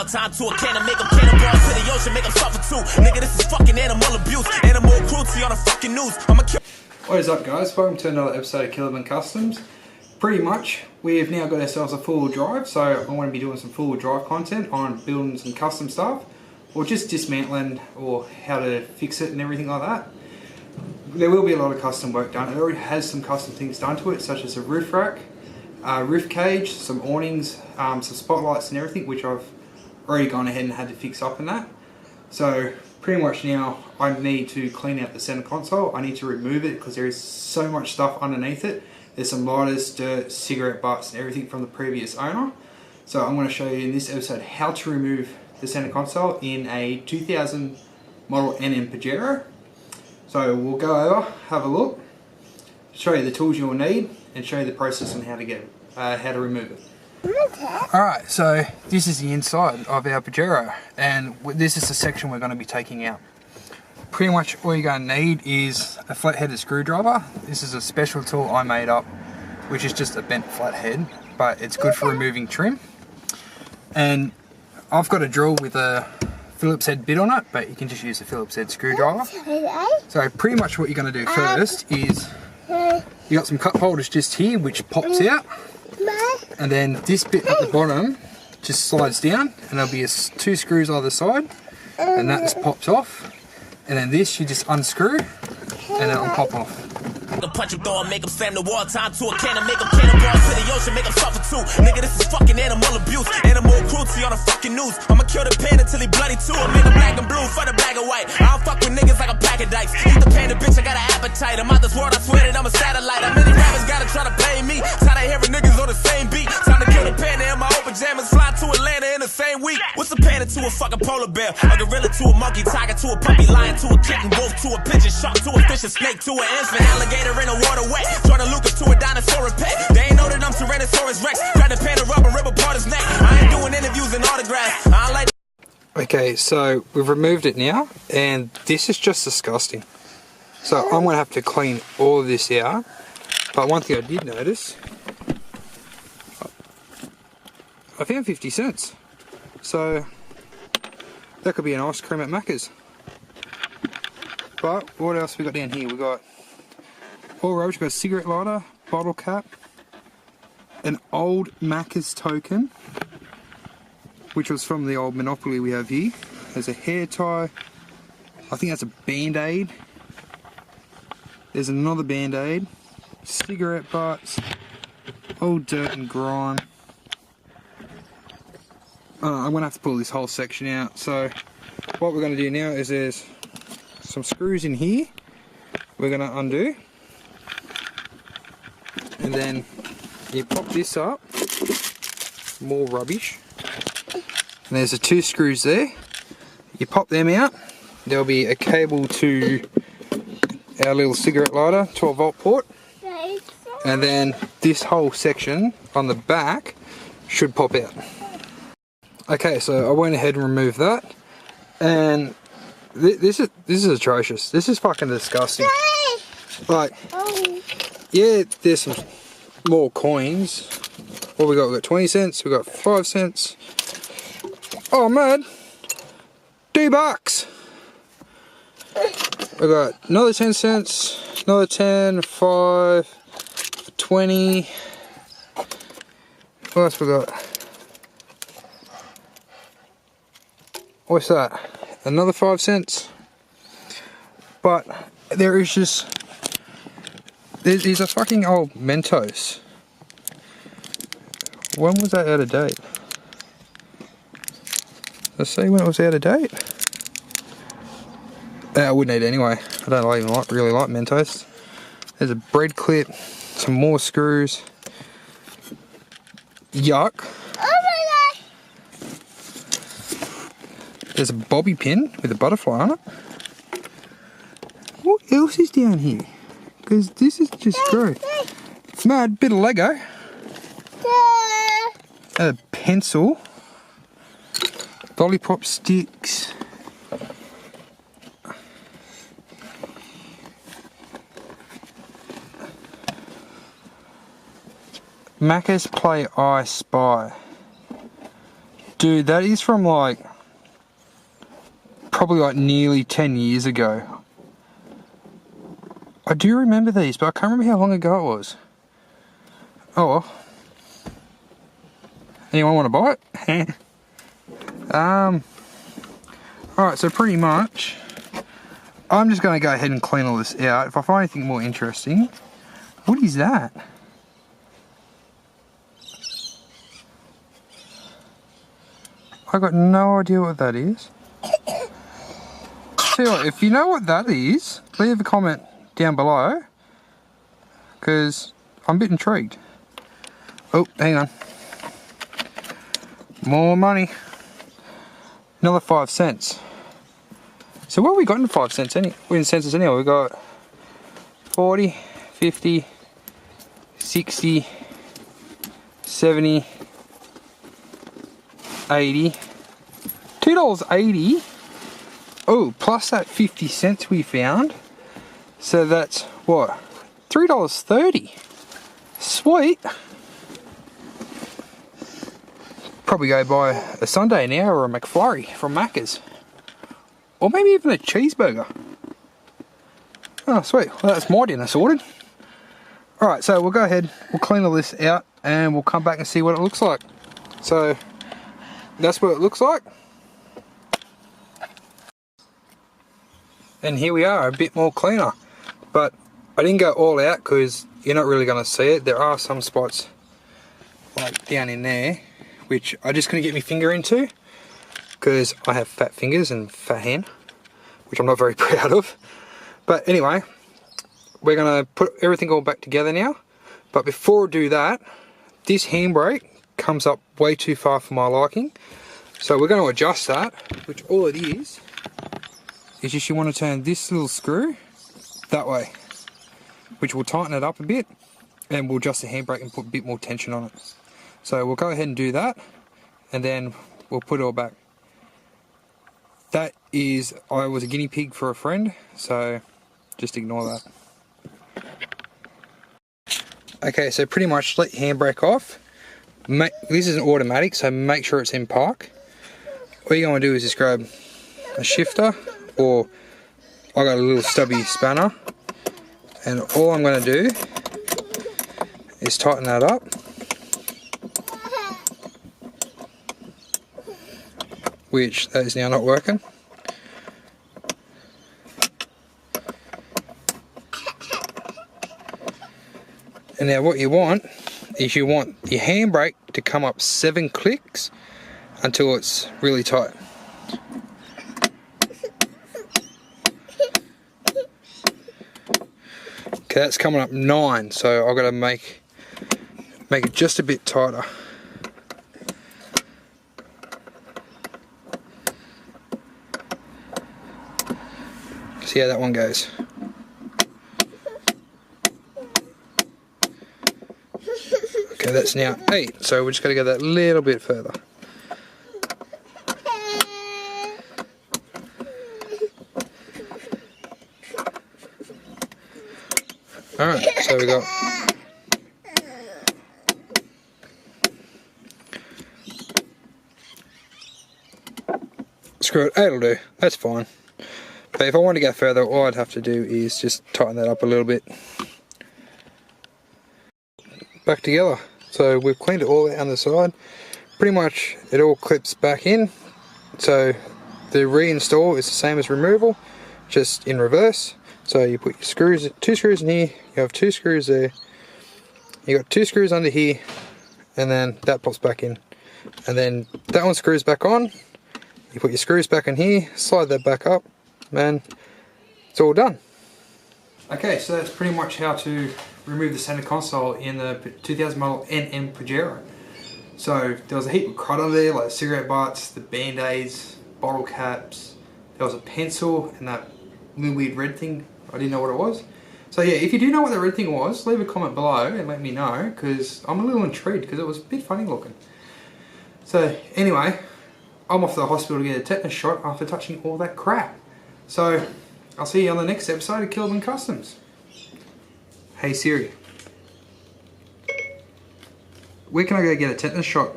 Time to a cannon, make them cannonballs to the ocean, make them suffer too. Nigga, this is fucking animal abuse, animal cruelty on the fucking news. I'ma kill. What is up, guys? Welcome to another episode of Killerman Customs. Pretty much, we have now got ourselves a four-wheel drive, so I want to be doing some four-wheel drive content on building some custom stuff, or just dismantling, or how to fix it and everything like that. There will be a lot of custom work done. It already has some custom things done to it, such as a roof rack, roof cage, some awnings, some spotlights and everything, which I've already gone ahead and had to fix up in that. So pretty much now I need to clean out the center console. I need to remove it because there is so much stuff underneath it. There's some lighters, dirt, cigarette butts and everything from the previous owner. So I'm going to show you in this episode how to remove the center console in a 2000 model NM Pajero. So we'll go over, have a look, show you the tools you'll need and show you the process on how to remove it. Alright, so this is the inside of our Pajero, and this is the section we're going to be taking out. Pretty much all you're going to need is a flat-headed screwdriver. This is a special tool I made up, which is just a bent flathead, but it's good for removing trim. And I've got a drill with a Phillips head bit on it, but you can just use a Phillips head screwdriver. So pretty much what you're going to do first is, you got some cup holders just here which pops out. And then this bit at the bottom just slides down, and there'll be two screws either side, and that just pops off. And then this you just unscrew, and it'll pop off. Punch him, throw him, make him slam the wall. Time to a cannon, make him cannonballs to the ocean, make him suffer too. Nigga, this is fucking animal abuse, animal cruelty on the fucking news. I'ma kill the panda till he bloody too. I make him black and blue for the black and white. I don't fuck with niggas like a pack of dice. Eat the panda, bitch, I got an appetite. I'm out this world, I swear that I'm a satellite. How many rappers gotta try to pay me? Tired of hearing niggas on the same beat. Time to kill the panda in my open pajamas, fly to Atlanta in the same week. What's a panda to a fucking polar bear? A gorilla to a monkey, tiger to a puppy, lion to a kitten, wolf to a pigeon, shark to a fish, a snake to an infant, alligator in a waterway. Jordan Lucas to a dinosaur and pet. They ain't know that I'm Tyrannosaurus Rex. Grab the panda rubber, rip apart his neck. I ain't doing interviews and autographs. I don't like. Okay, so we've removed it now, and this is just disgusting. So I'm going to have to clean all of this out. But one thing I did notice, I found 50 cents. So that could be an ice cream at Macca's. But what else we got down here? We got all rubbish. We've got a cigarette lighter, bottle cap, an old Macca's token, which was from the old Monopoly we have here. There's a hair tie. I think that's a band-aid. There's another band-aid. Cigarette butts. Old dirt and grime. I'm going to have to pull this whole section out. So what we're going to do now is there's some screws in here we're going to undo. And then you pop this up. More rubbish. And there's the two screws there. You pop them out. There'll be a cable to our little cigarette lighter, 12 volt port. And then this whole section on the back should pop out. Okay, so I went ahead and removed that. And this is atrocious. This is fucking disgusting. Like, yeah, there's some more coins. What we got? We got 20 cents. We got 5 cents. Oh man, $2. We got another 10 cents, another 10, 5, 20. What else we got? What's that? Another 5 cents. But there is just, these are fucking old Mentos. When was that out of date? Let's see when it was out of date. I wouldn't eat it anyway. I don't even really like Mentos. There's a bread clip, some more screws. Yuck. There's a bobby pin with a butterfly on it. What else is down here? Because this is just gross. It's mad. Bit of Lego. A pencil. Lollipop sticks. Macca's Play I Spy. Dude, that is from like, probably like nearly 10 years ago. I do remember these, but I can't remember how long ago it was. Oh well. Anyone want to buy it? Alright, so pretty much, I'm just going to go ahead and clean all this out. If I find anything more interesting, what is that? I got no idea what that is. Tell you what, if you know what that is, leave a comment down below, because I'm a bit intrigued. Oh, hang on. More money. Another 5 cents. So what have we got in 5 cents anyway? In cents anyway, we got 40, 50, 60, 70, 80, $2.80. Oh, plus that 50 cents we found. So that's what? $3.30. Sweet. Probably go buy a sundae now or a McFlurry from Macca's. Or maybe even a cheeseburger. Oh, sweet. Well, that's my dinner sorted. Alright, so we'll go ahead, we'll clean all this out, and we'll come back and see what it looks like. So, that's what it looks like. And here we are, a bit more cleaner. But I didn't go all out because you're not really going to see it. There are some spots, like down in there, which I just couldn't get my finger into. Because I have fat fingers and fat hand, which I'm not very proud of. But anyway, we're going to put everything all back together now. But before we do that, this handbrake comes up way too far for my liking. So we're going to adjust that, which all it is just you want to turn this little screw that way, which will tighten it up a bit, and we'll adjust the handbrake and put a bit more tension on it. So we'll go ahead and do that, and then we'll put it all back. That is, I was a guinea pig for a friend, so just ignore that. Okay, so pretty much let your handbrake off. This is an automatic, so make sure it's in park. All you're going to do is just grab a shifter, or I got a little stubby spanner, and all I'm going to do is tighten that up. Which that is now not working. And now what you want is you want your handbrake to come up 7 clicks until it's really tight. Okay, that's coming up 9, so I've got to make it just a bit tighter. See how that one goes. Okay, that's now 8, so we're just going to go that little bit further. Alright, so we got screw it, 8'll do, that's fine. But if I want to go further, all I'd have to do is just tighten that up a little bit. Back together. So we've cleaned it all out on the side. Pretty much it all clips back in. So the reinstall is the same as removal, just in reverse. So you put your screws, 2 screws in here, you have 2 screws there, you got 2 screws under here, and then that pops back in. And then that one screws back on, you put your screws back in here, slide that back up, and it's all done. Okay, so that's pretty much how to remove the center console in the 2000 model NM Pajero. So there was a heap of crud on there, like cigarette butts, the band-aids, bottle caps, there was a pencil, and that little weird red thing, I didn't know what it was. So yeah, if you do know what that red thing was, leave a comment below and let me know, because I'm a little intrigued, because it was a bit funny looking. So anyway, I'm off to the hospital to get a tetanus shot after touching all that crap. So I'll see you on the next episode of Kilburn Customs. Hey Siri, where can I go get a tetanus shot?